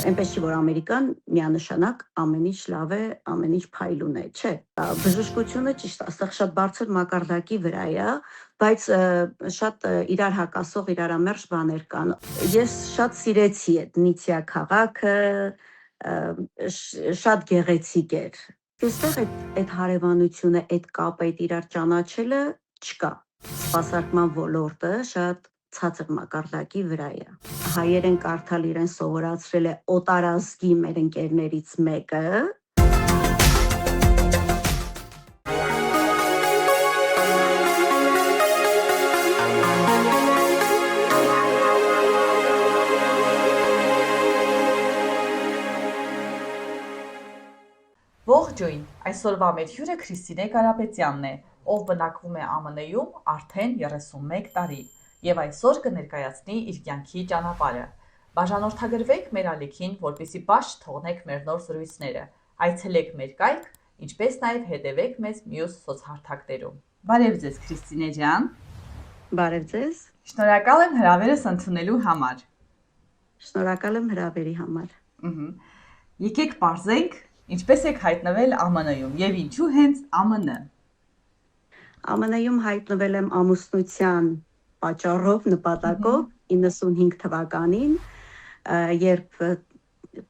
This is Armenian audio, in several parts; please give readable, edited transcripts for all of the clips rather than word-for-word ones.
Այնպես չի, որ Ամերիկան միանշանակ ամեն ինչ լավ է, ամեն ինչ փայլուն է, չէ։ Բժշկությունը ճիշտ, այստեղ շատ բարձր մակարդակի վրա է, բայց շատ իրար հակասող, իրարամերժ բաներ կան։ Ես շատ սիրեցի այդ Նիցիա քաղաքը, շատ գեղեցիկ էր։ Այստեղ այդ հարևանությունը, այդ կապը, այդ իրար ճանաչելը չկա։ Սպասարկման ոլորտը շատ ցածր մակարդակի վրա է։ Հայերեն կարդալ իրեն սովորացրել է օտարազգի մեր ընկերներից մեկը։ Ողջույն, այսօրվա մեր հյուրը Քրիստինե Կարապետյանն է, ով բնակվում է ԱՄՆ-ում արդեն 31 տարի եւ այսօր կներկայացնի իր կյանքի ճանապարհը։ Բաժանորդագրվեք մեր ալիքին, որպեսզի բաց չթողնեք մեր նոր զրույցները։ Այցելեք մեր կայք, ինչպես նաեւ հետևեք մեզ մյուս սոցհարթակներում։ Բարև ձեզ, Քրիստինե ջան։ Բարև ձեզ։ Շնորհակալ եմ հրավերս ընդունելու համար։ Շնորհակալ եմ հրավերի համար։ Եկեք բարձենք, ինչպես եք հայտնվել ԱՄՆ-ում եւ ինչու հենց ԱՄՆ։ ԱՄՆ-ում հայտնվել եմ ամուսնության պատճառով, նպատակով 95 թվականին, երբ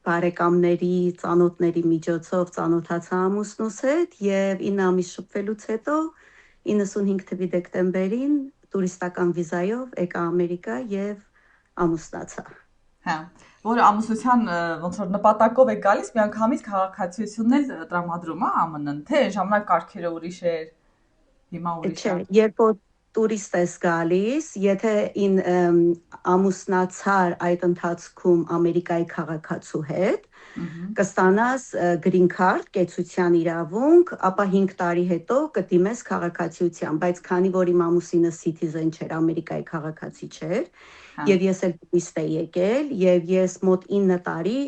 բարեկամների, ծանոթների միջոցով ծանոթացա ամուսնուս հետ եւ 9 ամիս շփվելուց հետո 95 թվականի դեկտեմբերին տուրիստական վիզայով եկա Ամերիկա եւ ամուսնացա։ Հա, որ ամուսնության ոնց որ նպատակով է գալիս, միանգամից քաղաքացիությունն էլ տրամադրում է ԱՄՆ-ն, թե ժամանակ կարգերը ուրիշ էր, հիմա ուրիշ է։ Չէ, երբ որ տուրիստ ես գալիս, եթե ամուսնացար այդ ընթացքում Ամերիկայի քաղաքացու հետ, կստանաս green card, կեցության իրավունք, ապա 5 տարի հետո կդիմես քաղաքացիության, բայց քանի որ իմ ամուսինը citizen չէր, Ամերիկայի քաղաքացի չէր, եւ ես էլ տուրիստ էի եկել եւ ես մոտ 9 տարի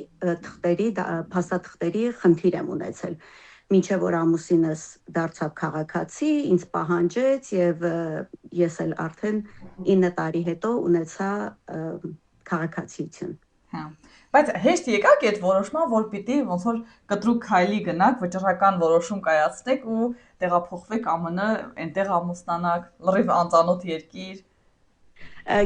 փաստաթղթերի խնդիր եմ ունեցել։ Մինչև որ ամուսինս դարձավ քաղաքացի, ինձ պահանջեց եւ ես էլ արդեն 9 տարի հետո ունեցա քաղաքացիություն։ Հա։ Բայց հեշտ եկաք այդ որոշման, որ պիտի ոնց որ կտրուկ քայլի գնաք, վճռական որոշում կայացնեք ու տեղափոխվեք ԱՄՆ, այնտեղ ամուսնանաք, լրիվ անծանոթ երկիր։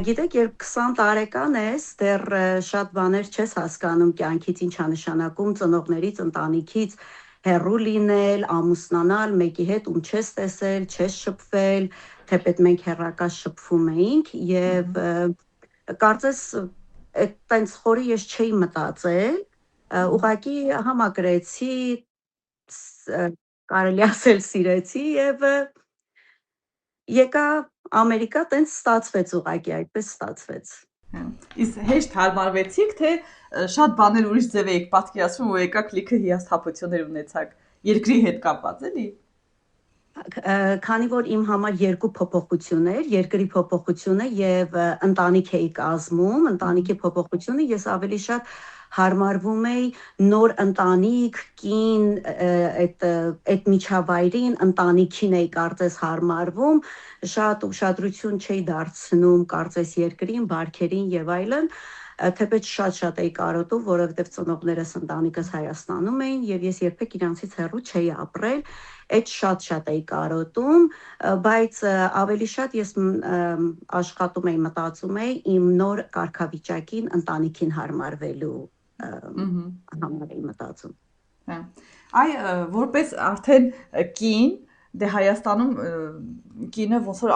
Գիտեք, երբ 20 տարեկան ես, դեռ շատ բաներ չես հասկանում կյանքից, ինչ է նշանակում ծնողներից, ընտանիքից հեռու լինել, ամուսնանալ, մեկի հետ ում չես տեսել, չես շփվել, թեպետ մենք հեռակա շփվում էինք եւ կարծես այդ տենց խորի ես չէի մտածել, ուղղակի համակրեցի, կարելի ասել սիրեցի եւ եկա Ամերիկա, տենց ստացվեց ուղղակի, այդպես ստացվեց։ Իսկ հեշտ հարմարվեցիք, թե շատ բաներ ուրիշ ձև եք պատկերացնում ու եկաք լիքը հիասթափություններ ունեցաք երկրի հետ կապված, էլի։ Քանի որ իմ համար երկու փոփոխություն էր, երկրի փոփոխությունը եւ ընտանիք էի կազմում, ընտանիքի փոփոխությունը ես ավելի շատ հարմարվում էի նոր ընտանիք, կին, այդ միջավայրին, ընտանիքին էի կարծես հարմարվում, շատ ուշադրություն չէի դարձնում կարծես երկրին, բարքերին եւ այլն, թեպետ շատ էի կարոտում, որովհետեւ ծնողներս ընտանիքս Հայաստանում էին եւ ես երբեք իրանցից հեռու չէի ապրել, այդ շատ էի կարոտում, բայց ավելի շատ ես աշխատում էի, մտածում էի իմ նոր կարգավիճակին, ընտանիքին հարմարվելու համար էի մտածում։ Այ որպես արդեն կին, դե Հայաստանում կինը ոնց որ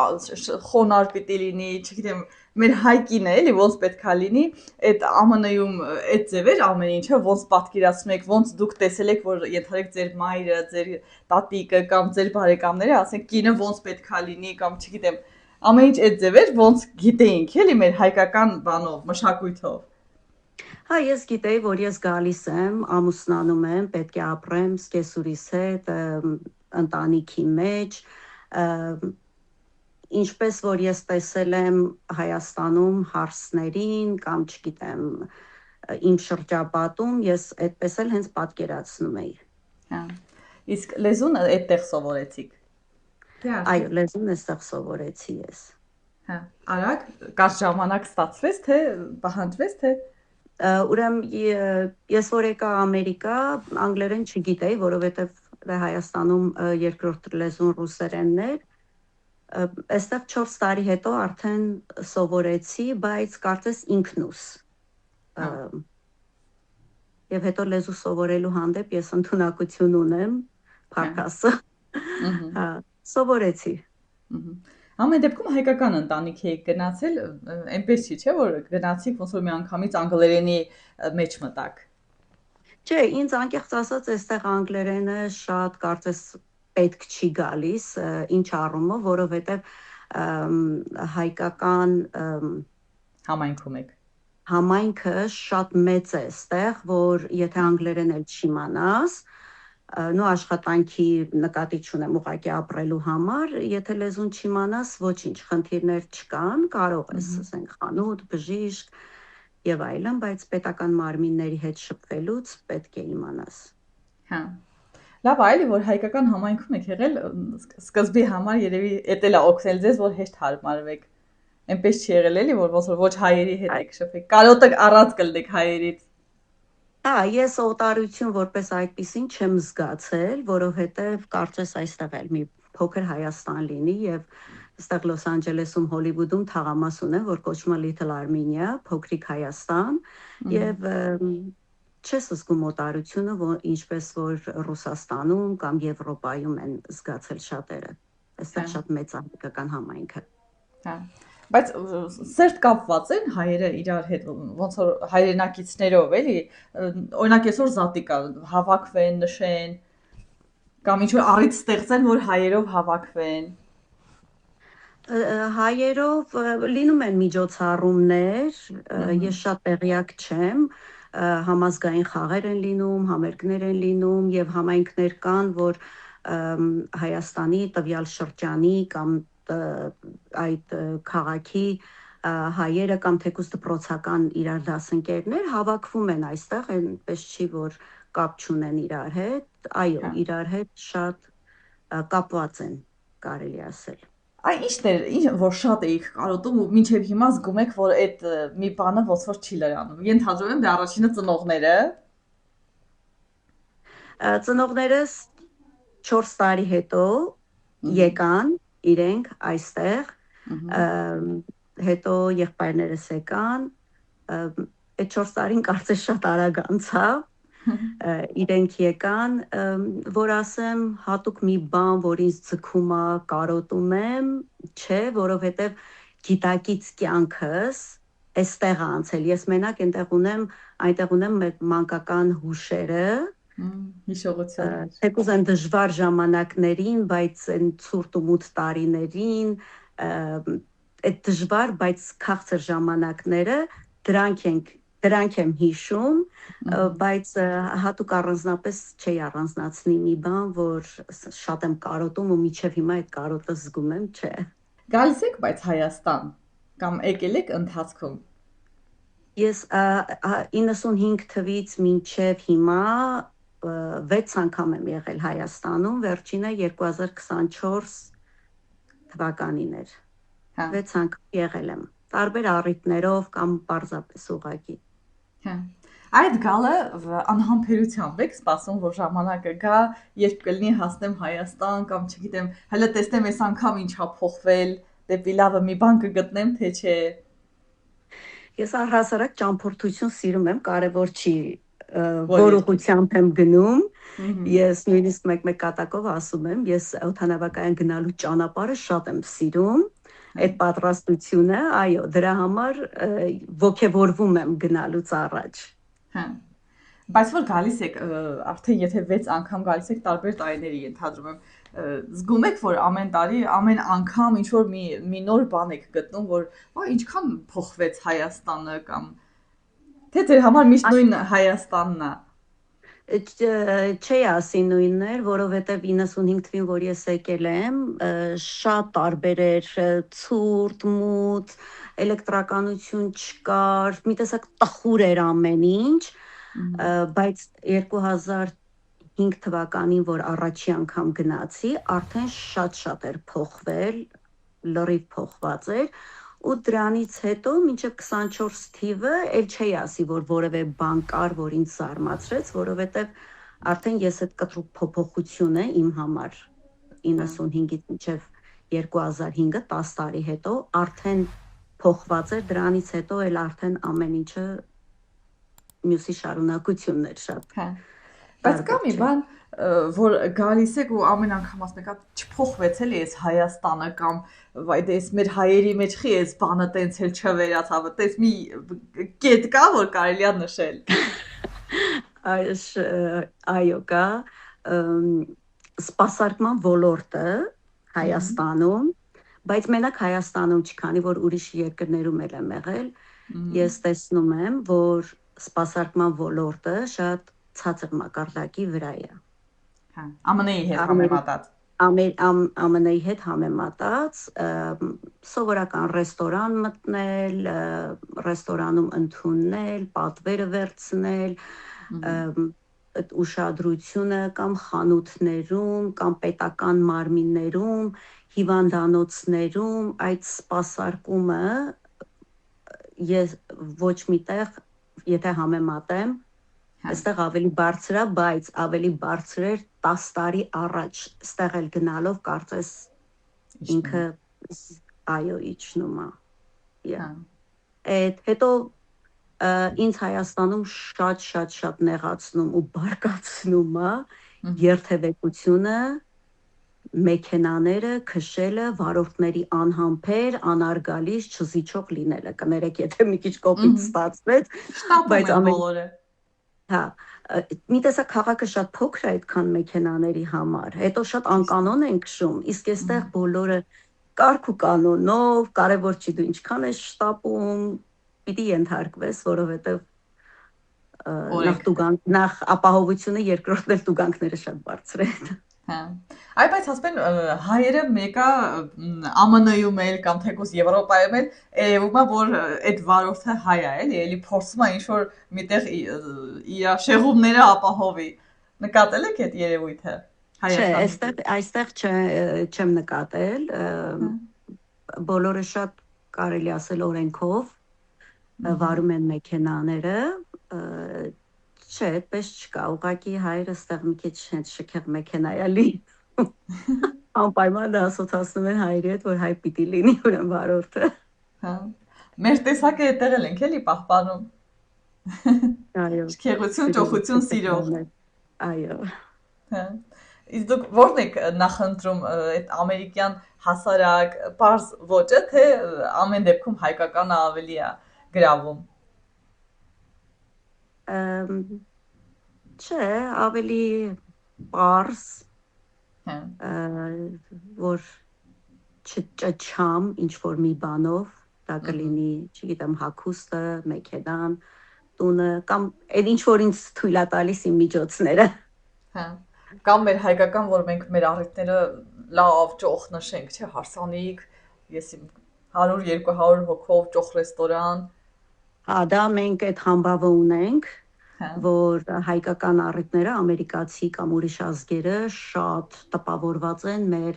խոնար պիտի լինի, չգիտեմ, մեր հայ կինը էլի ոնց պետքա լինի, այդ ԱՄՆ-ում այդ ձևեր ամեն ինչը ոնց պատկերացնում եք, ոնց դուք տեսել եք, որ ենթադրեք ձեր մայրը, ձեր տատիկը կամ ձեր բարեկամները, ասենք կինը ոնց պետքա լինի կամ չգիտեմ, ամեն ինչ այդ ձևեր ոնց գիտեինք, էլի մեր հայկական բանով, մշակույթով։ Հա, ես գիտեի, որ ես գալիս եմ, ամուսնանում եմ, պետք է ապրեմ սկեսուրիս հետ, ընտանիքի մեջ, ինչպես որ ես տեսել եմ Հայաստանում հարսներին կամ չգիտեմ իմ շրջապատում, ես այդպես էլ հենց պատկերացնում էի։ Հա։ Իսկ լեզուն այդտեղ սովորեցիք։ Այո, լեզուն այստեղ սովորեցի ես։ Հա, արագ, կարճ ժամանակ ստացվեց, թե պահանջվեց, թե Ուրեմն ես որ եկա Ամերիկա, անգլերեն չգիտեի, որովհետև Հայաստանում երկրորդ լեզուն ռուսերենն էր։ Այստեղ 4 տարի հետո արդեն սովորեցի, բայց կարծես ինքնուս։ Եվ հետո լեզու սովորելու հանդեպ ես ընդունակություն ունեմ, փառքասը։ Սովորեցի։ Ամեն դեպքում հայկական ընտանիք եք գնացել, այնպես չի, չէ՞ որ գնացիք ոնց որ մի անգամից անգլերենի մեջ մտաք։ Չէ, ինձ անկեղծ ասած, այստեղ անգլերենը շատ կարծես պետք չի գալիս, ինչ առումով, որովհետև հայկական համայնքում եք։ Համայնքը շատ մեծ է այստեղ, որ եթե անգլերեն էլ չիմանաս, աշխատանքի նկատի չունեմ ուղղակի ապրելու համար, եթե լեզուն չիմանաս, ոչինչ, խնդիրներ չկան, կարող ես, ասենք, խանութ, բժիշկ եւ այլն, բայց պետական մարմինների հետ շփվելուց պետք է իմանաս։ Հա։ Լավ, այլի որ հայկական համայնքում եք եղել, սկզբի համար երևի էտել է օգնել ձեզ, որ հեշտ հարմարվեք։ Այնպես չի եղել էլի, որ ոնց որ ոչ հայերի հետ եք շփվեք։ Կարոտը առած կլնեք հայերից։ Ես օտարություն որպես այդպեսին չեմ զգացել, որովհետև կարծես այստեղ էլ մի փոքր Հայաստան լինի եւ այստեղ Լոս Անջելեսում, Հոլիվուդում թաղամաս ունեն, որ կոչվում է Little Armenia, փոքրիկ Հայաստան, եւ չես զգում օտարությունը, ինչպես որ Ռուսաստանում կամ Եվրոպայում են զգացել շատերը։ Այստեղ շատ մեծ է հայկական համայնքը։ Հա։ Բայց սերտ կապված են հայերը իրար հետ, ոնց որ հայրենակիցներով, էլի, օրինակ այսօր զատիկա հավաքվեն, նշեն, կամ ինչ որ առիթ ստեղծեն, որ հայերով հավաքվեն։ Հայերով լինում են միջոցառումներ, ես շատ տեղյակ չեմ, համազգային խաղեր են լինում, համերգներ են լինում եւ համայնքներ կան, որ Հայաստանի տվյալ շրջանի կամ այդ քաղաքի հայերը կամ թեկուզ դպրոցական իրար դասընկերներ հավաքվում են այստեղ, այնպես չի որ կապ չունեն իրար հետ, այո, իրար հետ շատ կապված են, կարելի ասել։ Ինչն էր, որ շատ էիք կարոտում ու մինչև հիմա զգում եք, որ այդ մի բանը ոնց որ չի լրանում։ Ենթադրում եմ, դե առաջինը ծնողները։ Ծնողներս 4 տարի հետո եկան իրենք այստեղ, հետո եղբայրներս եկան, այդ 4 տարին կարծես շատ արագ անցավ, իրենք եկան, որ ասեմ հատուկ մի բան, որ ինձ ձգում է, կարոտում եմ, չէ, որովհետև գիտակից կյանքս այստեղ է անցել, ես մենակ այնտեղ ունեմ մանկական հուշերը, հիշողություն։ Թեկուզ այն դժվար ժամանակներին, բայց այն ցուրտ ու մութ տարիներին, այդ դժվար, բայց քաղցր ժամանակները դրանք եմ հիշում, բայց հատուկ առանձնապես չի առանձնացնի մի բան, որ շատ եմ կարոտում ու մինչև հիմա այդ կարոտը զգում եմ, չէ։ Գալիս եք բայց Հայաստան կամ եկել եք ընթացքում։ Ես 95 թվից մինչև հիմա 6 անգամ եմ եղել Հայաստանում, վերջինը 2024 թվականին էր։ 6 անգամ եղել եմ, տարբեր առիթներով կամ պարզապես ուղղակի։ Այդ գալը անհամբերությամբ եք սպասում, որ ժամանակը գա, երբ կլինի հասնեմ Հայաստան կամ չգիտեմ, հələ տեսնեմ այս անգամ ինչա փոխվել, դեպի լավը մի բան կգտնեմ, թե չէ։ Ես առհասարակ ճամփորդություն սիրում եմ, կարևոր չի որ ուղղությամբ եմ գնում, ես նույնիսկ մեկ կատակով ասում եմ, ես օդանավակայան գնալու ճանապարհը շատ եմ սիրում, այդ պատրաստությունը, այո, դրա համար ոգևորվում եմ գնալուց առաջ։ Բայց որ գալիս եք, արդեն եթե 6 անգամ գալիս եք տարբեր տարիների, ենթադրում եմ, զգում եք, որ ամեն տարի, ամեն անգամ ինչ որ մի նոր բան եք գտնում, որ ինչքան փոխվեց Հայաստանը կամ թե ձեր համար միշտ նույն Հայաստանն է։ Չի ասի նույնն էր, որովհետև 95 թվին, որ ես եկել եմ, շատ տարբեր էր, ցուրտ, մութ, էլեկտրականություն չկար, մի տեսակ տխուր էր ամեն ինչ, բայց 2005 թվականին, որ առաջի անգամ գնացի, արդեն շատ էր փոխվել, լրիվ փոխված էր, ու դրանից հետո մինչև 24 թիվը էլ չի ասի, որ որևէ բան կար, որ ինձ զարմացրեց, որովհետև արդեն ես այդ կտրուկ փոփոխությունը իմ համար 95-ից մինչև 2005-ը 10 տարի հետո արդեն փոխված էր, դրանից հետո էլ արդեն ամեն ինչը մյուսի շարունակությունն էր շատ։ Բայց կա մի բան, որ գալիս եք ու ամեն անգամ ասում եք, չփոխվեց էլի այս Հայաստանը կամ վայ դες մեր հայերի մեջ խի այս բանը տենց էլ չվերացավ, տես մի կետ կա, որ կարելի է նշել։ Այո, կա սպասարկման ոլորտը Հայաստանում, բայց մենակ Հայաստանում չքանի, որ ուրիշ երկրներում էլ եմ եղել, ես տեսնում եմ, որ սպասարկման ոլորտը շատ ցածր մակարդակի վրա է։ ԱՄՆ-ի հետ համեմատած։ ԱՄՆ-ի հետ համեմատած, սովորական ռեստորան մտնել, ռեստորանում ընդունել, պատվերը վերցնել, այդ ուշադրությունը կամ խանութներում, կամ պետական մարմիններում, հիվանդանոցներում այդ սպասարկումը ես ոչ միտեղ, եթե համեմատեմ, այստեղ ավելի բարձր է, բայց ավելի բարձր էր 10 տարի առաջ, այստեղ էլ գնալով կարծես ինքը այո իջնում է։ Հետո ինձ Հայաստանում շատ նեղացնում ու բարկացնում է երթևեկությունը, մեքենաները, քշելը, վարորդների անհամբեր, անարգալից, չզիջող լինելը։ Կներեք, եթե մի քիչ կոպիտ ստացվեց, բայց բոլորը։ Հա, մի տեսակ քաղաքը շատ փոքր է այդքան մեքենաների համար, հետո շատ անկանոն են քշում, իսկ այստեղ բոլորը կարգ ու կանոնով, կարևոր չի դու ինչքան ես շտապում, պիտի ենթարկվես, որովհետև նախ ապահովությունը, երկրորդն էլ տուգանքները շատ բարձր են։ Այ բայց ասեն հայերը մեկը ԱՄՆ-ում էլ կամ թեկուզ Եվրոպայում էլ երևում է որ այդ վարորդը հայ է, էլի փորձում է ինչ-որ միտեղ իր շեղումները ապահովի։ Նկատել եք այդ երևույթը Հայաստանում։ Չէ, այստեղ չեմ նկատել, բոլորը շատ կարելի ասել օրենքով վարում են մեքենաները, չէ, այդպես չկա, ուղղակի հայերը ստեղ մի քիչ հենց շքեղ մեքենա է լինում։ Անպայման ասոցացնում են հայերի հետ, որ հայ պիտի լինի ուրեմն վարորդը։ Մեր տեսակը այդտեղ էլ ենք էլի պահպանում։ Այո։ Շքեղություն, ճոխություն սիրող։ Այո։ Իսկ դուք ո՞րն եք նախընտրում այդ ամերիկյան հասարակ բարձ ոճը, թե ամեն դեպքում հայկականը ավելի է գրավում։ Չէ, ավելի պարզ, որ չճչամ ինչ-որ մի բանով, դա կլինի, չգիտեմ, հագուստը, մեքենան, տունը, կամ այդ ինչ-որ ինձ թույլ է տալիս իմ միջոցները։ Կամ մեր հայկական, որ մենք մեր առիթները լավ ճոխ նշենք, չէ, հարսանիք, ես 100-200 հոգով ճոխ ռեստորան։ Հա, դա մենք այդ համբավը ունենք, որ հայկական առիթները, ամերիկացի կամ ուրիշ ազգերը շատ տպավորված են մեր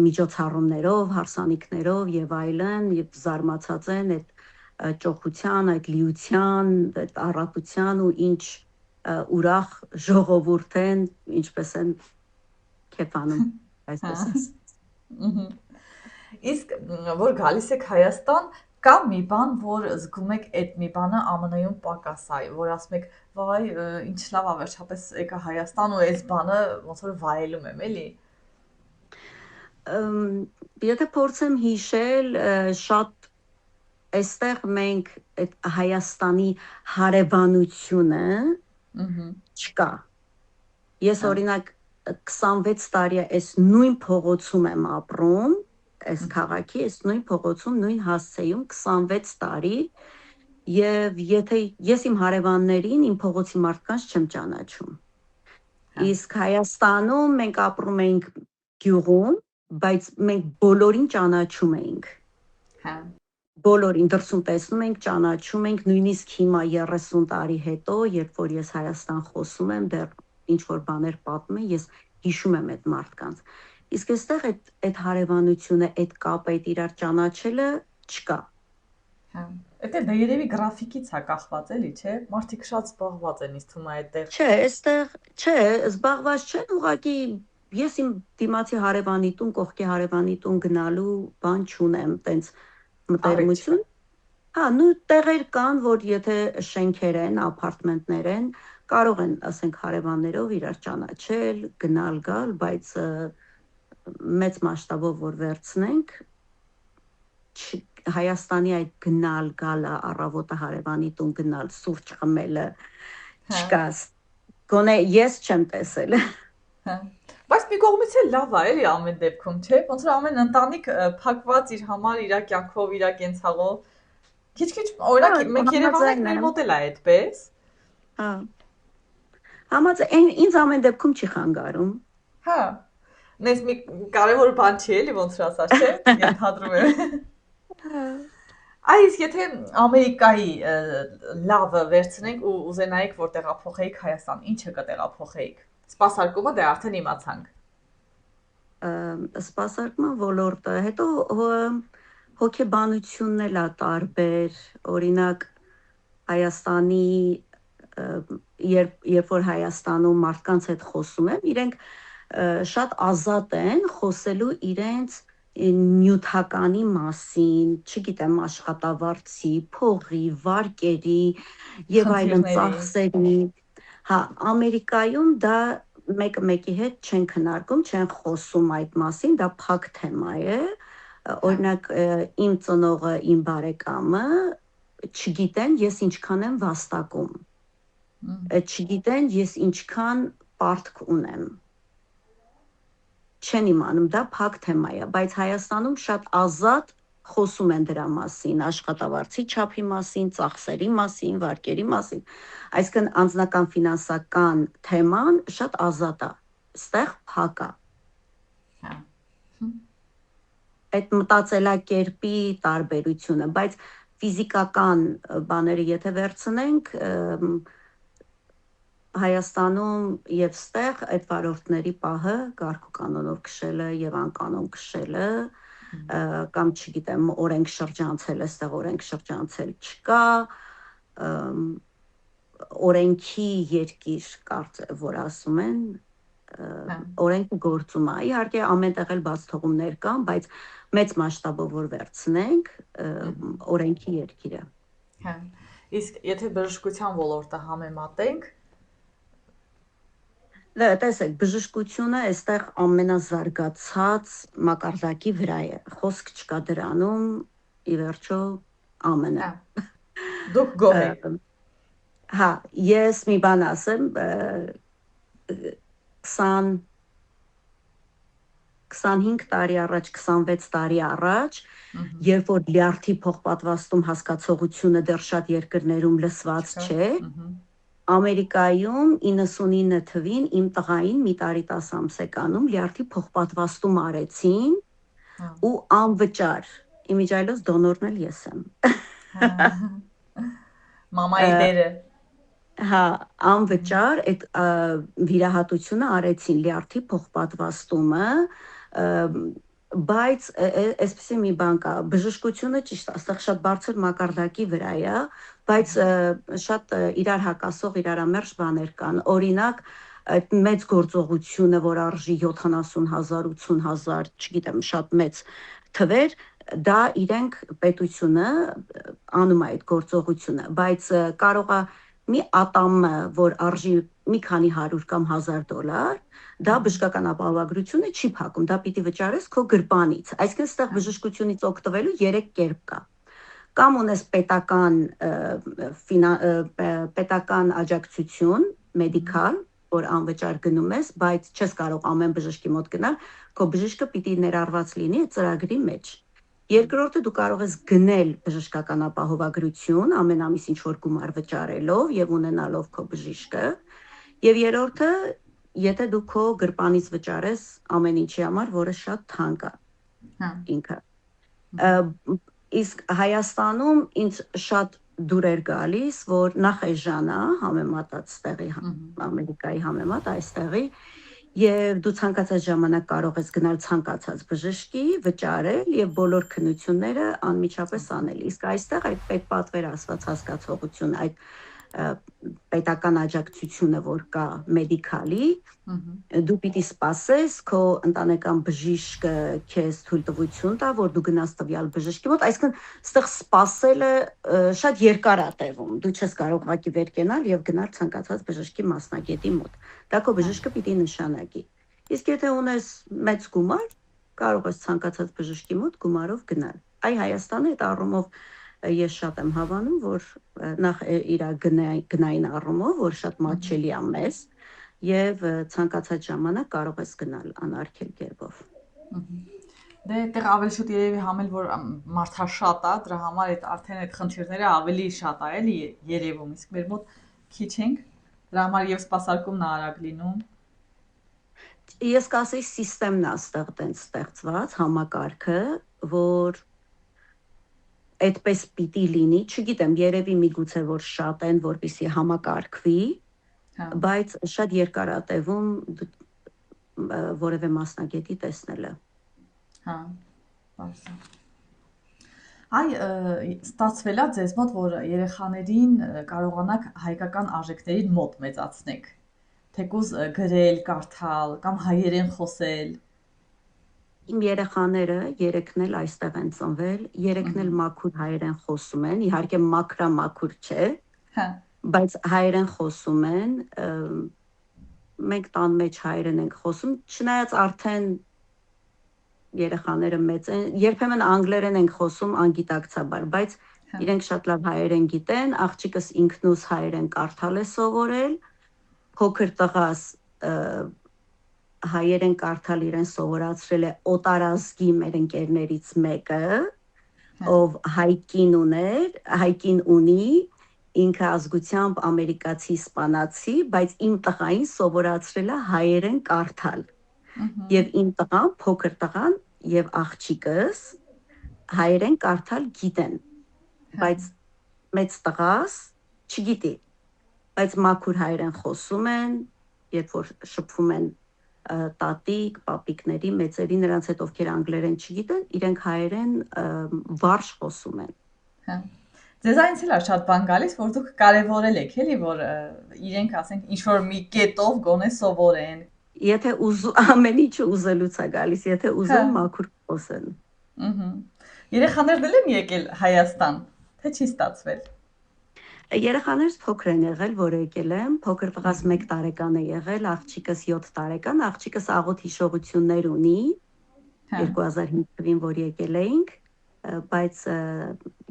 միջոցառումներով, հարսանիքներով եւ այլն, եւ զարմացած են այդ ճոխության, այդ լիության, այդ առատության ու ինչ ուրախ ժողովուրդ են, ինչպես են քեֆանում, այսպես։ Իսկ որ գալիս եք Հայաստան, կա մի բան, որ զգում եք այդ մի բանը ԱՄՆ-ում պակաս է, որ ասում եք, վայ, ինչ լավ է, վերջապես եկա Հայաստան ու այս բանը ոնց որ վայելում եմ, էլի։ Եթե փորձեմ հիշել, շատ այստեղ մենք այդ Հայաստանի հարևանությունը չկա։ Ես օրինակ 26 տարի այս նույն փողոցում եմ ապրում, այս քաղաքի, այս նույն փողոցում, նույն հասցեում 26 տարի եւ եթե ես իմ հարևաններին, իմ փողոցի մարդկանց չեմ ճանաչում։ Իսկ Հայաստանում մենք ապրում ենք գյուղում, բայց մենք բոլորին ճանաչում ենք։ Բոլորին դրսում տեսնում ենք, ճանաչում ենք, նույնիսկ հիմա 30 տարի հետո, երբ որ ես Հայաստան խոսում եմ, դեռ ինչ որ բաներ պատմում եմ, ես հիշում եմ այդ մարդկանց։ Իսկ այստեղ այդ հարևանությունը, այդ կապը, այդ իրար ճանաչելը չկա։ Հա։ Դա դե երևի գրաֆիկից է կախված էլի, չէ՞։ Մարդիկ շատ զբաղված են, ինձ թվում է այդտեղ։ Չէ, այստեղ չէ, զբաղված չեն, ուղղակի ես իմ դիմացի հարևանի տուն, կողքի հարևանի տուն գնալու բան չունեմ, տենց մտերմություն։ Հա, նույն տեղեր կան, որ եթե շենքեր են, ապարտմենտներ են, կարող են, ասենք, հարևաններով իրար ճանաչել, գնալ գալ, բայց մեծ մասշտաբով որ վերցնենք, Հայաստանի այդ գնալ գալը, առավոտը հարևանի տուն գնալ, սուրճ խմելը չկա։ Գոնե ես չեմ տեսել։ Բայց մի կողմից էլ լավ է, էլի ամեն դեպքում, չէ՞։ Ոնց որ ամեն ընտանիք փակված իր համար, իր կյանքով, իր կենցաղով Քիչ-քիչ օրինակ մենք Երևանում մեր մոտ էլ է այդպես։ Հա։ Համաձայն ինձ ամեն դեպքում չի խանգարում։ Հա։ Նես մի կարևոր բան չի էլի ոնց որ ասած, չէ՞, ենթադրում եմ։ Այս եթե Ամերիկայի լավը վերցնենք ու ուզենայիք որ տեղափոխեիք Հայաստան, ինչը կտեղափոխեիք։ Սպասարկումը դե արդեն իմացանք։ Սպասարկման ոլորտը, հետո հոգեբանությունն էլ է տարբեր, օրինակ Հայաստանի երբ որ Հայաստանում մարդկանց հետ խոսում եմ, իրենք շատ ազատ են խոսելու իրենց նյութականի մասին, չգիտեմ, աշխատավարձի, փողի, վարկերի եւ այլն ծախսերի։ Հա, Ամերիկայում դա մեկը մեկի հետ չեն քննարկում, չեն խոսում այդ մասին, դա փակ թեմա է։ Օրինակ իմ ծնողը, իմ բարեկամը չգիտեն ես ինչքան եմ վաստակում։ Չգիտեն ես ինչքան պարտք ունեմ։ Չեն իմանում, դա փակ թեմա է, բայց Հայաստանում շատ ազատ խոսում են դրա մասին, աշխատավարձի չափի մասին, ծախսերի մասին, վարկերի մասին։ Այսինքն անձնական ֆինանսական թեման շատ ազատ է, ստեղ փակ է։ Այդ մտածելակերպի տարբերությունը, բայց ֆիզիկական բաները եթե վերցնենք, Հայաստանում եւ ստեղ այդ վարորդների պահը կարգու կանոնով քշելը եւ անկանոն քշելը կամ չգիտեմ օրենք շրջանցել, այստեղ օրենք շրջանցել չկա, օրենքի երկիր կարծեմ որ ասում են օրենքը գործում է։ Իհարկե ամենտեղ էլ բաց թողումներ կան, բայց մեծ մասշտաբով որ վերցնենք օրենքի երկիրը։ Հա։ Իսկ եթե բժշկության ոլորտը համեմատենք Տեսեք, բժշկությունը այստեղ ամենազարգացած մակարդակի վրա է։ Խոսք չկա դրանում, ի վերջո ԱՄՆ-ը։ Դուք գոհ եք։ Հա, ես մի բան ասեմ, 25 տարի առաջ, 26 տարի առաջ, երբ որ լյարդի փոխպատվաստում հասկացողությունը դեռ շատ երկրներում լսված չէ, Ամերիկայում 99 թվին իմ տղային մի տարի 10 ամսեկանում լյարդի փոխպատվաստում արեցին ու անվճար։ Իմիջիայլոց դոնորն էլ ես եմ։ Մամայի դերը։ Հա, անվճար այդ վիրահատությունը արեցին լյարդի փոխպատվաստումը, բայց այսպեսի մի բան կա, բժշկությունը ճիշտ է, այստեղ շատ բարձր մակարդակի վրա է, բայց շատ իրար հակասող, իրարամերժ բաներ կան։ Օրինակ, այդ մեծ գործողությունը, որ արժի 70,000, 80,000, չգիտեմ, շատ մեծ թվեր, դա իրենք պետությունը անում է այդ գործողությունը, բայց կարող է մի ատամը, որ արժի մի քանի 100 կամ $1000, դա բժշկական ապահովագրությունը չի փակում, դա պիտի վճարես քո գրպանից։ Այսինքն այստեղ բժշկությունից օգտվելու 3 կերպ կա։ Կամ ունես պետական աջակցություն, մեդիկալ, որ անվճար գնում ես, բայց չես կարող ամեն բժշկի մոտ գնալ, քո բժիշկը պիտի ներառված լինի այդ ծրագրի մեջ։ Երկրորդը դու կարող ես գնել բժշկական ապահովագրություն, ամեն ամիս ինչ-որ գումար վճարելով եւ ունենալով քո բժիշկը, եւ երրորդը, եթե դու քո գրպանից վճարես ամեն ինչի համար, որը շատ թանկ է։ Ինքը։ Իսկ Հայաստանում ինձ շատ դուր էր գալիս, որ նախ էժան է համեմատած տեղի Ամերիկայի համեմատ այստեղի, Եվ դու ցանկացած ժամանակ կարող ես գնալ ցանկացած բժշկի, վճարել եւ բոլոր քննությունները անմիջապես անել։ Իսկ այստեղ այդ պետպատվերացված հասկացողություն, այդ պետական աջակցությունը, որ կա մեդիկալի, դու պիտի սպասես, քո ընտանեկան բժիշկը քեզ թույլտվություն տա, որ դու գնաս տվյալ բժշկի մոտ, այսինքն այստեղ սպասելը շատ երկար է տևում։ Դու չես կարող ուղղակի վեր կենալ եւ գնալ ցանկացած բժշկի մասնագետի մոտ։ Դա քո բժիշկը պիտի նշանակի։ Իսկ եթե ունես մեծ գումար, կարող ես ցանկացած բժշկի մոտ գումարով գնալ։ Այ Հայաստանը այդ առումով ես շատ եմ հավանում, որ նախ իր գնային առումով, որ շատ մատչելի է մեզ, եւ ցանկացած ժամանակ կարող ես գնալ անարգել կերպով։ Դե այդտեղ ավելի շուտ երևի համել, որ մարդաշատ է, դրա համար այդ արդեն այդ խնդիրները ավելի շատ է, էլի երևում, իսկ մեր մոտ քիչ ենք, դրա համար եւ սպասարկումն է արագ լինում։ Ես կասեի սիստեմն է այստեղ տենց ստեղծված, համակարգը, որ այդպես պիտի լինի, չգիտեմ, երևի միգուցե որ շատ են, որպեսզի համակարգվի, բայց շատ երկար է տևում որևէ մասնագետի տեսնելը։ Հա, բարձր։ Այ ստացվել է ձեզ մոտ, որ երեխաներին կարողանաք հայկական արժեքներին մոտ մեծացնեք, թեկուզ գրել, կարդալ կամ հայերեն խոսել։ Իմ երեխաները երեքն էլ այստեղ են ծնվել, երեքն էլ մաքուր հայերեն խոսում են, իհարկե մաքրամաքուր չէ, բայց հայերեն խոսում են, մենք տան մեջ հայերեն ենք խոսում, չնայած արդեն երեխաները մեծ են, երբեմն անգլերեն ենք խոսում անգիտակցաբար, բայց իրենք շատ լավ հայերեն գիտեն, աղջիկս ինքնուս հայերեն կարդալ է սովորել, փոքր տղաս հայերեն կարդալ իրեն սովորացրել է օտարազգի մեր ընկերներից մեկը, ով հայկին ունի, ինքը ազգությամբ ամերիկացի, իսպանացի, բայց իմ տղային սովորացրել է հայերեն կարդալ։ Եվ իմ տղան, փոքր տղան եւ աղջիկս հայերեն կարդալ գիտեն, բայց մեծ տղաս չգիտի, բայց մաքուր հայերեն խոսում են, երբ որ շփվում են տատիկ, պապիկների, մեծերի, նրանց հետ ովքեր անգլերեն չգիտեն, իրենք հայերեն վարժ խոսում են։ Ձեզ այնց էլ է շատ բան գալիս, որ դուք կարևորել եք, էլի, որ իրենք ասենք ինչ որ մի կետով գոնե սովորեն։ Եթե ամեն ինչը ուզելուց է գալիս, եթե ուզեն մաքուր խոսեն։ Երեխաներն էլ են եկել Հայաստան, թե չի ստացվել։ Երեխաներս փոքր են եղել, որ եկել եմ, փոքր տղաս 1 տարեկան է եղել, աղջիկս 7 տարեկան, աղջիկս աղոտ հիշողություններ ունի 2005 թվականին, որ եկել էինք, բայց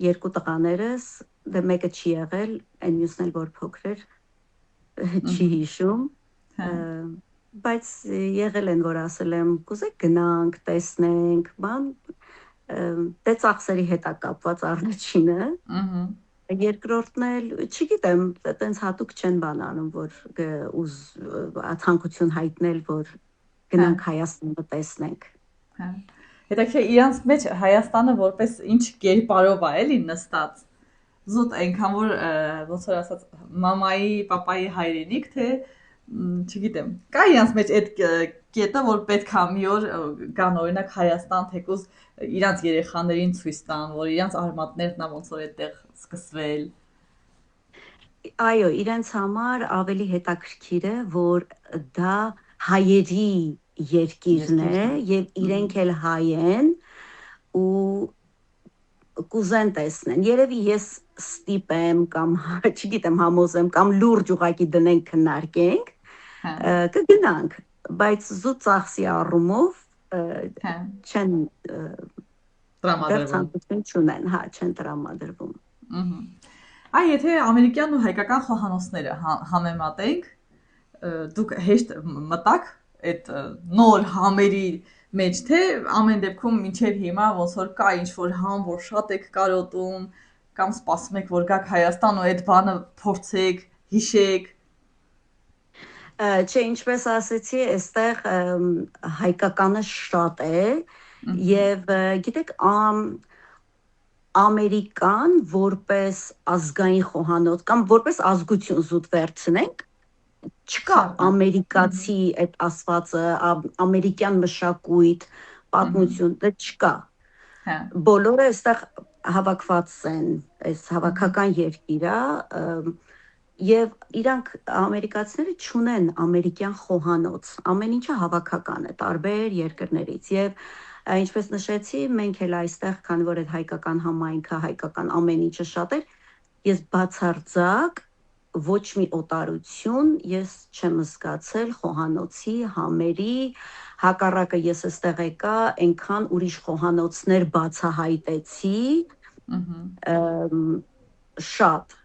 երկու տղաներս, դե մեկը չի եղել, այն մյուսն էլ որ փոքր էր, չի հիշում, բայց եղել են, որ ասել եմ, կուզեք գնանք, տեսնենք, բան, դե ծախսերի հետ է կապված առաջինը, երկրորդն էլ, չգիտեմ, տենց հատուկ չեն բան անում, որ ցանկություն հայտնել, որ գնանք Հայաստանը տեսնենք։ Հետաքրքիր իրանց մեջ Հայաստանը որպես ինչ կերպարով է, էլի նստած։ Զուտ այնքան որ ոնց որ ասած մամայի, պապայի հայրենիք, թե չգիտեմ, կա իրանց մեջ այդ կետը, որ պետք է մի օր գան օրինակ Հայաստան, թեկուզ իրանց երեխաներին ցույց տան, որ իրանց արմատներն ա ոնց որ այդտեղ սկսվել։ Այո, իրենց համար ավելի հետաքրքիր է, որ դա հայերի երկիրն է եւ իրենք էլ հայ են ու կուզեն տեսնեն։ Երևի ես ստիպեմ կամ չգիտեմ համոզեմ կամ լուրջ ուղակի դնենք քննարկենք, կգնանք, բայց զուտ ծախսի առումով չեն տրամադրվում, չեն տրամադրվում։ Այ եթե ամերիկյան ու հայկական խոհանոցները համեմատենք, դուք հեշտ մտաք այդ նոր համերի մեջ, թե ամեն դեպքում մինչև հիմա ոնց որ կա ինչ-որ համ, որ շատ եք կարոտում, կամ սպասում եք, որ գաք Հայաստան ու այդ բանը փորձեք, հիշեք։ Չէ, ինչպես ասեցի, այստեղ հայկականը շատ է եւ գիտեք, Ամերիկան որպես ազգային խոհանոց կամ որպես ազգություն զուտ վերցնենք, չկա ամերիկացի այդ ասվածը, ամերիկյան մշակույթ, պատմություն, դա չկա։ Բոլորը այստեղ հավաքված են, այս հավաքական երկիր է, եւ իրանք ամերիկացիները չունեն ամերիկյան խոհանոց, ամեն ինչը հավաքական է տարբեր երկրներից եւ ինչպես նշեցի, մենք էլ այստեղ, քանի որ այդ հայկական համայնքը, հայկական ամեն ինչը շատ էր, ես բացարձակ ոչ մի օտարություն ես չեմ զգացել խոհանոցի, համերի, հակառակը ես այստեղ եկա, այնքան ուրիշ խոհանոցներ բացահայտեցի, շատ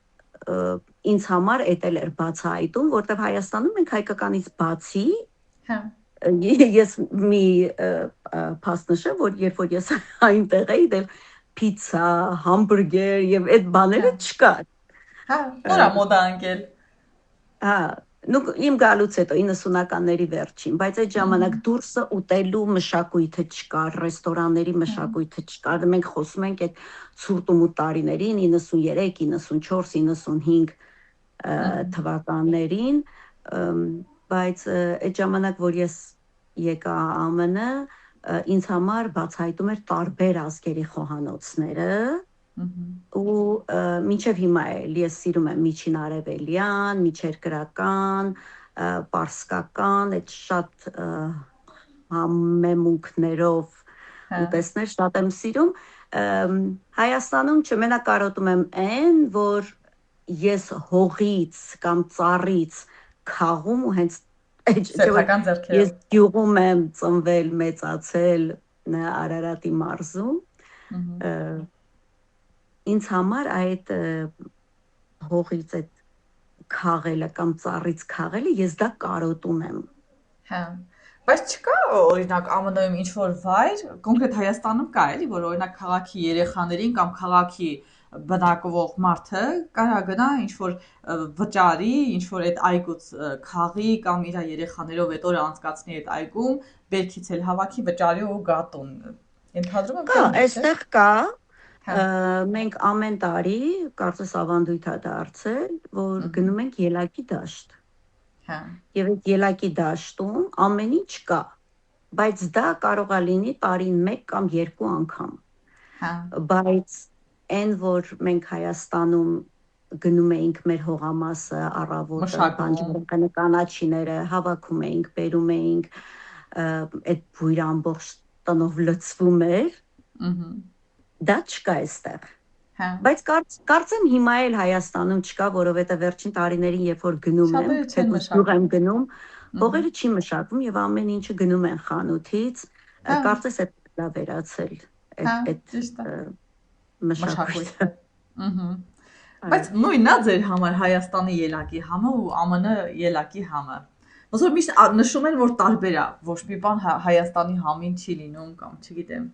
ինձ համար էտել էր բացահայտում, որտեղ Հայաստանում մենք հայկականից բացի ես մի փաստ նշեմ, որ երբ որ ես այնտեղ էի, դեռ պիցա, համբուրգեր եւ այդ բաները չկար։ Նորա մոդա անգել։ Իմ գալուց հետո 90-ականների վերջին, բայց այդ ժամանակ դուրսը ուտելու մշակույթը չկար, ռեստորանների մշակույթը չկար։ Մենք խոսում ենք այդ ցուրտումուտ տարիներին 93, 94, 95 թվականներին, բայց այդ ժամանակ, որ ես եկա ԱՄՆ, ինձ համար բացահայտում էր տարբեր ազգերի խոհանոցները ու մինչև հիմա էլ ես սիրում եմ միջին արևելյան, միջերկրական, պարսկական, այդ շատ համեմունքներով ուտեստներ շատ եմ սիրում։ Հայաստանում չմենակ կարոտում եմ այն, որ ես հողից կամ ծառից քաղում ու հենց ես գյուղում եմ ծնվել, մեծացել Արարատի մարզում, ինձ համար այդ հողից այդ քաղելը կամ ծառից քաղելը ես դա կարոտում եմ։ Բայց չկա օրինակ ԱՄՆ-ում ինչ-որ վայր, կոնկրետ Հայաստանում կա էլի, որ օրինակ քաղաքի երեխաներին կամ քաղաքի բնակվող մարդը կարա գնա ինչ-որ վճարի, ինչ-որ այդ այգուց քաղի կամ իր երեխաներով այդ օրը անցկացնի այդ այգում, բերքից էլ հավաքի, վճարի ու գատուն։ Ենթադրում եմ, կա, այստեղ կա, մենք ամեն տարի, կարծես ավանդույթ է դարձել, որ գնում ենք ելակի դաշտ։ Եվ այդ ելակի դաշտում ամեն ինչ կա, բայց դա կարող է լինի տարին 1 կամ 2 անգամ։ Բայց այն, որ մենք Հայաստանում գնում էինք մեր հողամասը, առավոտը, բանջարեղենը, կանաչիները հավաքում էինք, բերում էինք, այդ բույրը ամբողջ տնով լցվում էր, դա չկա այստեղ։ Բայց կարծեմ հիմա էլ Հայաստանում չկա, որովհետև վերջին տարիներին, երբ որ գնում եմ, գյուղ եմ գնում, հողերը չի մշակվում եւ ամեն ինչը գնում են խանութից, կարծես այդ դա վերացել այդ մշակույթը։ Բայց նույնն է ձեր համար Հայաստանի ելակի համը ու ԱՄՆ ելակի համը։ Ոնց որ միշտ նշում են, որ տարբեր է, ոչ մի բան Հայաստանի համին չի լինում կամ չգիտեմ։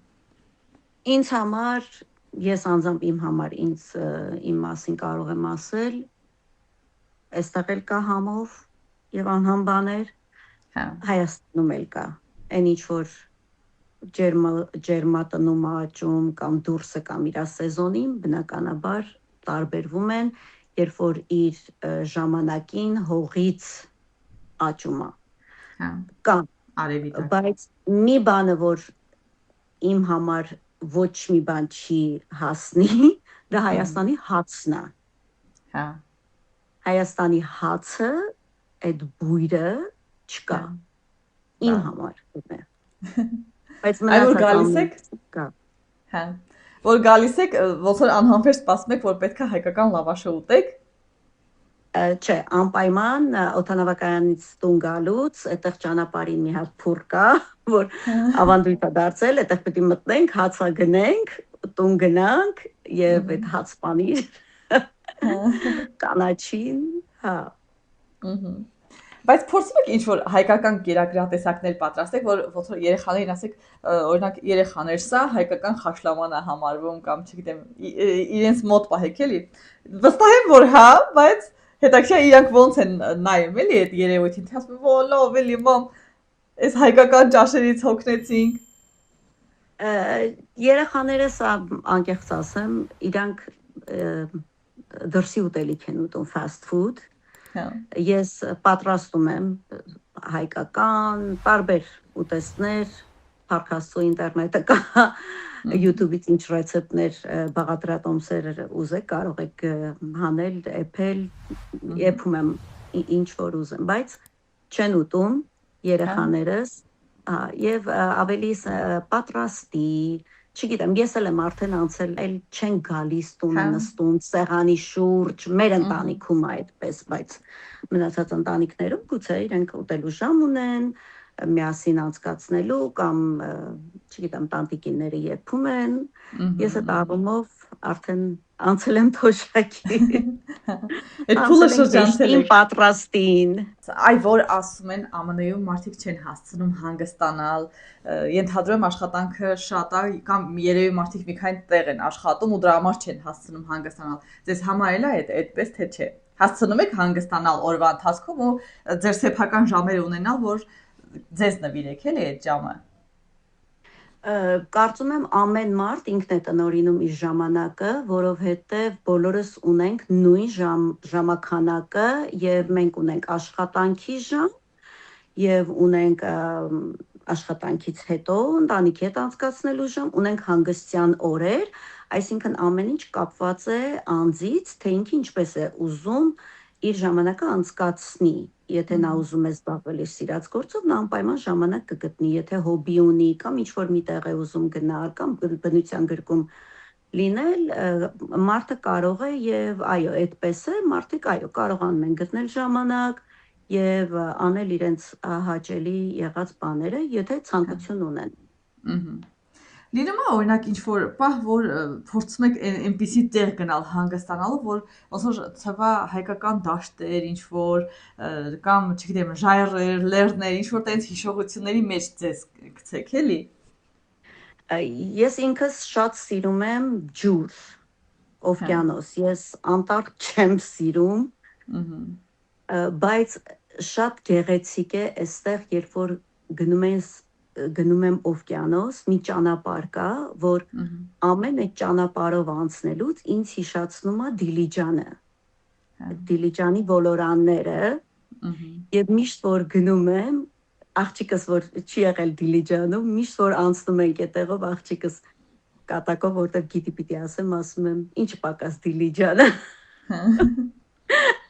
Ինձ համար, ես անձամբ իմ համար իմ մասին կարող եմ ասել, այստեղ էլ կա համով եւ անհամ բաներ, Հայաստանում էլ կա, այն ինչ որ ջերմատնում աճում կամ դուրսը կամ իր սեզոնին բնականաբար տարբերվում են, երբ որ իր ժամանակին հողից աճում է։ Կամ բայց մի բանը, որ իմ համար ոչ մի բան չի հասնի, դա Հայաստանի հացն է։ Հայաստանի հացը, այդ բույրը չկա։ Իմ համար է։ Բայց որ գալիս եք, որ գալիս եք, ոնց որ անհամբեր սպասում եք, որ պետք է հայկական լավաշը ուտեք։ Չէ, անպայման օդանավակայանից տուն գալուց, այդտեղ ճանապարհին մի հատ փուռ կա, որ ավանդույթ է դարձել, այդտեղ պետք է մտնենք, հացա գնենք, տուն գնանք եւ այդ հաց պանիր կանաչին, Բայց փորձում եք ինչ-որ հայկական կերակրատեսակներ պատրաստեք, որ ոնց որ երեխաներին ասեք, օրինակ երեխաներ, սա հայկական խաշլաման է համարվում կամ չգիտեմ, իրենց մոտ պահեք էլի։ Վստահ եմ, որ հա, բայց հետաքրքիր իրանք ոնց են նայում էլի այդ երևույթին, թե ասում են, լավ էլի մամ, այս հայկական ճաշերից հոգնեցինք։ Երեխաները սա անկեղծ ասեմ, իրանք դրսի ուտելիք են ուտում, fast food, Ես պատրաստում եմ հայկական տարբեր ուտեստներ, փառքաստու ինտերնետը կա, YouTube-ից ինչ ռեցեպտներ, բաղադրատոմսեր ուզեք, կարող եք հանել, էփել, էփում եմ ինչ որ ուզեմ, բայց չեն ուտում երեխաներս, եւ ավելի պատրաստի, չգիտեմ, ես էլ եմ արդեն անցել, էլ չեն գալիս տունը նստում սեղանի շուրջ, մեր ընտանիքում այդպես, բայց մնացած ընտանիքներում գուցե իրենք ուտելու ժամ ունեն, միասին անցկացնելու կամ չգիտեմ, տանտիկիները եփում են, ես այդ առումով արդեն անցել եմ թոշակի։ Այդ փուլը շրջանցել եք պատրաստին։ Այ որ ասում են ԱՄՆ-ում մարդիկ չեն հասցնում հանգստանալ, ենթադրում եմ աշխատանքը շատ է կամ երևի մարդիկ մի քանի տեղ են աշխատում ու դրա համար չեն հասցնում հանգստանալ։ Ձեզ համար էլ է այդպես թե չէ։ Հասցնում եք հանգստանալ օրվա ընթացքում ու ձեր սեփական ժամեր ունենալ, որ ձեզ նվիրեք էլի այդ ժամը։ Կարծում եմ ամեն մարդ ինքն է տնօրինում իր ժամանակը, որովհետև բոլորս ունենք նույն ժամանակը եւ մենք ունենք աշխատանքի ժամ եւ ունենք աշխատանքից հետո ընտանիքի հետ անցկացնելու ժամ, ունենք հանգստյան օրեր, այսինքն ամեն ինչ կապված է անձից, թե ինքը ինչպես է ուզում իր ժամանակը անցկացնի, եթե նա ուզում է զբաղվել իր սիրած գործով, նա անպայման ժամանակ կգտնի, եթե հոբբի ունի կամ ինչ-որ մի տեղ է ուզում գնալ կամ բնության գրկում լինել, մարդը կարող է եւ այո, այդպես է, մարդիկ այո, կարողանում են գտնել ժամանակ եւ անել իրենց հաճելի եղած բաները, եթե ցանկություն ունեն։ Լինում է օրինակ ինչ-որ պահ, որ փորձում եք այնպիսի տեղ գնալ հանգստանալու, որ ոնց որ ցավա հայկական դաշտեր, ինչ-որ կամ, չգիտեմ, ժայռեր, լեռներ, ինչ-որ տենց հիշողությունների մեջ ձեզ գցեք, էլի։ Ես ինքս շատ սիրում եմ ջուր, օվկիանոս, ես անտառ չեմ սիրում, բայց շատ գեղեցիկ է այստեղ, երբ որ գնում եմ օվկիանոս, մի ճանապարհ կա, որ ամեն այդ ճանապարհով անցնելուց ինձ հիշացնում է Դիլիջանը։ Դիլիջանի ոլորանները, եւ միշտ որ գնում եմ, աղջիկս որ չի եղել Դիլիջանում, միշտ որ անցնում ենք այդտեղով աղջիկս կատակով, որտեղ գիտի պիտի ասում եմ, ինչ պակաս Դիլիջանը։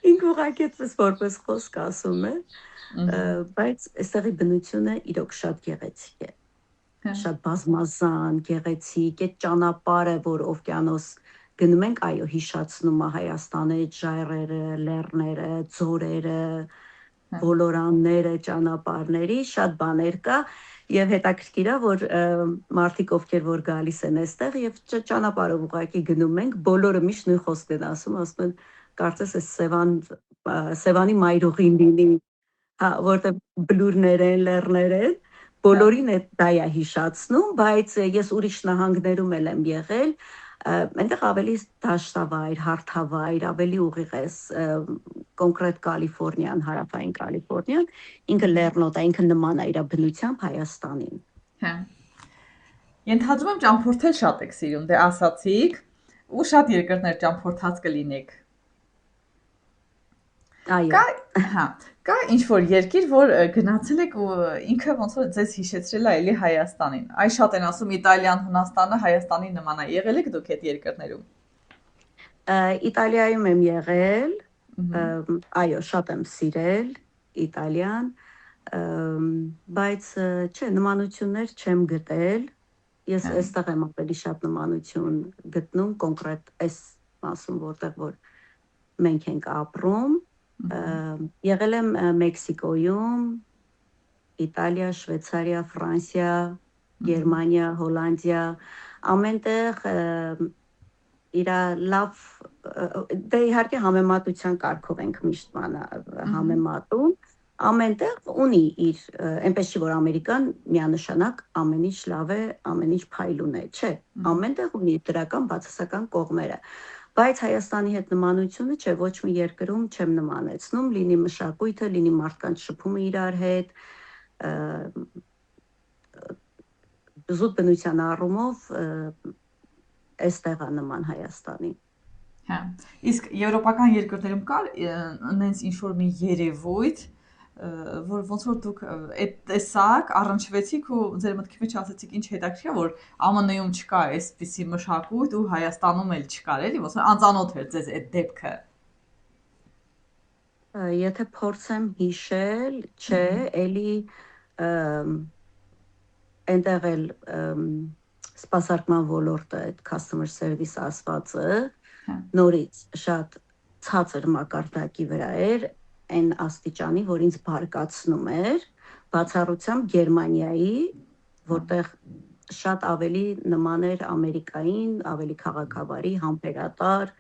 Ինք ուղղակի այդպես որպես խոսք ասում է, բայց այստեղի բնությունը իրոք շատ գեղեցիկ է, շատ բազմազան, գեղեցիկ, այդ ճանապարհը, որ օվկիանոս գնում ենք, այո, հիշացնում է Հայաստանի այդ ժայռերը, լեռները, ձորերը, ոլորանները, ճանապարհների, շատ բաներ կա եւ հետաքրքիր է, որ մարդիկ ովքեր որ գալիս են այստեղ եւ ճանապարհով ուղղակի գնում ենք, բոլորը միշտ նույն խոսքն են ասում են կարծես է Սևանի մայրուղին լինի, որտեղ բլուրներ են, լեռներ են, բոլորին դա է հիշացնում, բայց ես ուրիշ նահանգներում եմ եղել, այնտեղ ավելի դաշտավայր, հարթավայր, ավելի ուղիղ է, կոնկրետ Կալիֆոռնիան, հարավային Կալիֆոռնիան, ինքը լեռնոտ է, ինքը նման է իր բնությամբ Հայաստանին։ Ենթադրում եմ ճամփորդել շատ եք սիրում, դե ասացիք, ու շատ երկրներ ճամփորդած կլինեք։ Այո։ Կա ինչ-որ երկիր, որ գնացել եք ու ինքը ոնց որ ձեզ հիշեցրել է էլի Հայաստանին։ Այ շատ են ասում Իտալիան, Հունաստանը Հայաստանի նման է։ Եղել եք դուք այդ երկրներում։ Իտալիայում եմ եղել, այո, շատ եմ սիրել Իտալիան, բայց չէ, նմանություններ չեմ գտել։ Ես այստեղ եմ ավելի շատ նմանություն գտնում, կոնկրետ այս մասում, որտեղ որ մենք ենք ապրում, եղել եմ Մեքսիկոյում, Իտալիա, Շվեյցարիա, Ֆրանսիա, Գերմանիա, Հոլանդիա, ամենտեղ իր լավ, դե իհարկե համեմատության կարգով ենք միշտ համեմատում, ամենտեղ ունի իր, այնպես չի, որ Ամերիկան միանշանակ ամեն ինչ լավ է, ամեն ինչ փայլուն է, չէ, ամենտեղ ունի դրական բացասական կողմերը, բայց Հայաստանի հետ նմանությունը չէ, ոչ մի երկրում չեմ նմանեցնում, լինի մշակույթը, լինի մարդկանց շփումը իրար հետ, զուտ բնության առումով այստեղ է նման Հայաստանի։ Հա։ Իսկ եվրոպական երկրներում կար այնց ինչ որ մի երևույթ, որ ոնց որ դուք այդ տեսակ առնչվեցիք ու ձեր մտքի մեջ ասացիք ինչ հետաքրքիր որ ԱՄՆ-ում չկա այսպիսի մշակույթ ու Հայաստանում էլ չկար, էլի, ոնց որ անծանոթ էր ձեզ այդ դեպքը։ Եթե փորձեմ հիշել, չէ, էլի այնտեղ էլ սպասարկման ոլորտը այդ customer service ասվածը նորից շատ ցածր մակարդակի վրա էր, այն աստիճանի, որ ինձ բարկացնում էր, բացառությամբ Գերմանիայի, որտեղ շատ ավելի նման էր Ամերիկային, ավելի քաղաքավարի, համբերատար,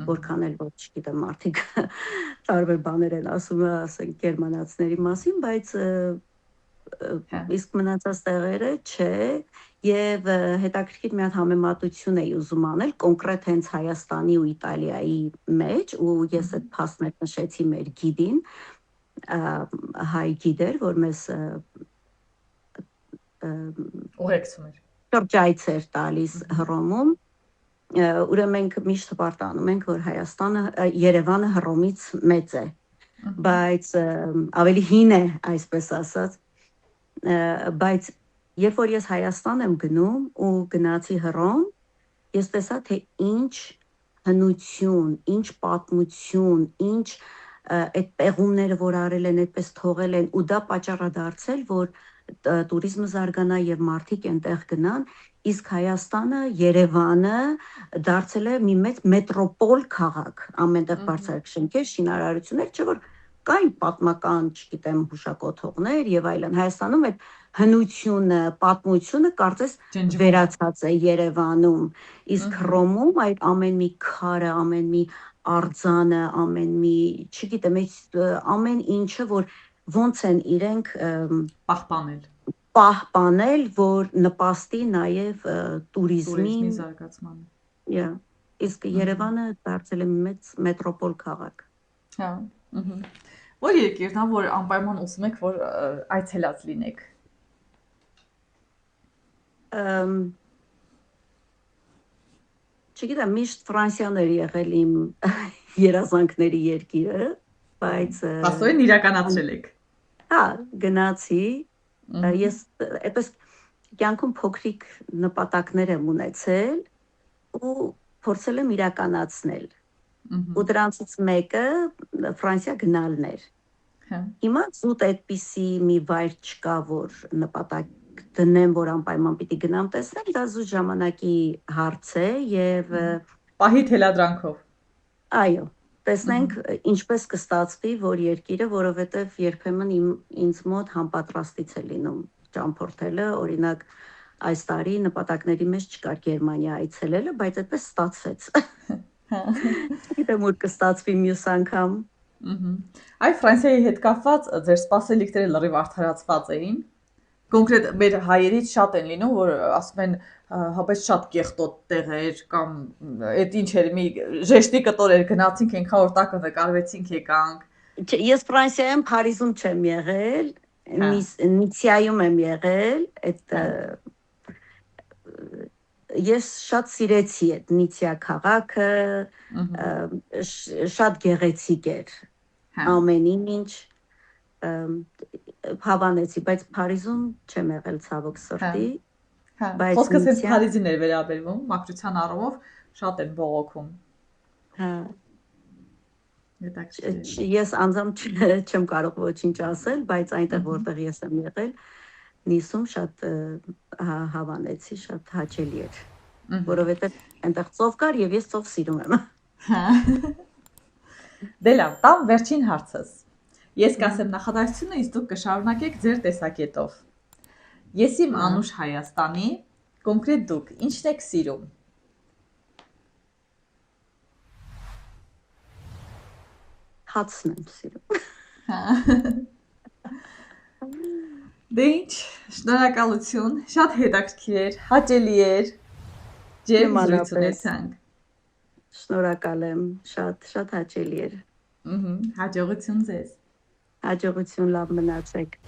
որքան էլ ոչ գիտեմ մարդիկ տարբեր բաներ են ասում, ասենք գերմանացիների մասին, բայց իսկ մնացած տեղերը չէ, եւ հետաքրքիր մի հատ համեմատություն էի ուզում անել կոնկրետ հենց Հայաստանի ու Իտալիայի մեջ, ու ես այդ փաստներ նշեցի մեր գիդին, հայ գիդեր, որ մեզ ուղեկցում էր, շրջայց էր տալիս Հռոմում, ուրեմն մենք միշտ հպարտանում ենք, որ Հայաստանը, Երևանը Հռոմից մեծ է, բայց ավելի հին է, այսպես ասած, բայց երբ որ ես Հայաստան եմ գնում ու գնացի Հռոմ, ես տեսա թե ինչ հնություն, ինչ պատմություն, ինչ այդ պեղումները, որ արել են, այդպես թողել են, ու դա պատճառ է դարձել, որ տուրիզմը զարգանա եւ մարդիկ այնտեղ գնան, իսկ Հայաստանը, Երևանը դարձել է մի մեծ մետրոպոլ քաղաք, ամենտեղ բարձրակ շենքեր, շինարարություններ, չէ՞ որ կային պատմական, չգիտեմ, հուշակոթողներ եւ այլն։ Հայաստանում այդ հնությունը, պատմությունը կարծես վերացած է Երևանում, իսկ Հռոմում այդ ամեն մի քարը, ամեն մի արձանը, ամեն մի, չգիտեմ, ամեն ինչը, որ ոնց են իրենք պահպանել, որ նպաստի նաև տուրիզմի զարգացմանը։ Իսկ Երևանը դարձել է մեծ մետրոպոլ քաղաք։ Հա, որ երկիրն է, որ անպայման ուզում եք, որ այցելած լինեք։ Չգիտեմ, միշտ Ֆրանսիան էր եղել իմ երազանքների երկիրը, բայց Աստորեն իրականացրել եք։ Հա, գնացի, ես այդպես կյանքում փոքրիկ նպատակներ եմ ունեցել ու փորձել եմ իրականացնել։ Ու դրանցից մեկը Ֆրանսիա գնալն էր։ Հիմա զուտ այդպիսի մի վայր չկա, որ նպատակ դնեմ, որ անպայման պիտի գնամ տեսնել, դա զուտ ժամանակի հարց է եւ պահի թելադրանքով։ Այո, տեսնենք ինչպես կստացվի, որ երկիրը, որովհետեւ երբեմն ինձ մոտ համապատրաստից է լինում ճամփորդելը, օրինակ այս տարի նպատակների մեջ չկար Գերմանիա այցելելը, բայց այդպես ստացվեց։ Գիտեմ որ կստացվի մյուս անգամ։ Այ Ֆրանսիայի հետ կապված ձեր սպասելիքները լրիվ արդարացված էին։ Կոնկրետ մեր հայերից շատ են լինում, որ ասում են հապես շատ կեղտոտ տեղեր կամ այդ ինչ էր մի ժեշտի կտոր էր գնացինք այնքան որ տակը նկարվեցինք եկանք։ Ես Ֆրանսիայում Փարիզում չեմ եղել, Նիցիայում եմ եղել, այդ ես շատ սիրեցի այդ Նիցիա քաղաքը, շատ գեղեցիկ էր, ամեն ինչ հավանեցի, բայց Փարիզում չեմ եղել ցավոք սրտի։ Խոսքս հենց Փարիզին էր վերաբերվում, մաքրության առումով շատ են բողոքում։ Ես անձամբ չեմ կարող ոչինչ ասել, բայց այնտեղ որտեղ ես եմ եղել, Նիսում շատ հավանեցի, շատ հաճելի էր, որովհետև այնտեղ ծով կար եւ ես ծով սիրում եմ։ Դե լավ, տամ վերջին հարցս։ Ես կասեմ նախադասությունը, իսկ դուք կշարունակեք ձեր տեսակետով։ Ես իմ անուշ Հայաստանի, կոնկրետ դուք ինչն եք սիրում։ Հացն եմ սիրում։ Դե ինչ, շնորհակալություն, շատ հետաքրքիր էր, հաճելի էր։ Ջերմ զրույց ունեցանք։ Շնորհակալ եմ, շատ հաճելի էր։ Հաջողություն ձեզ։ Հաջողություն, լավ մնացեք։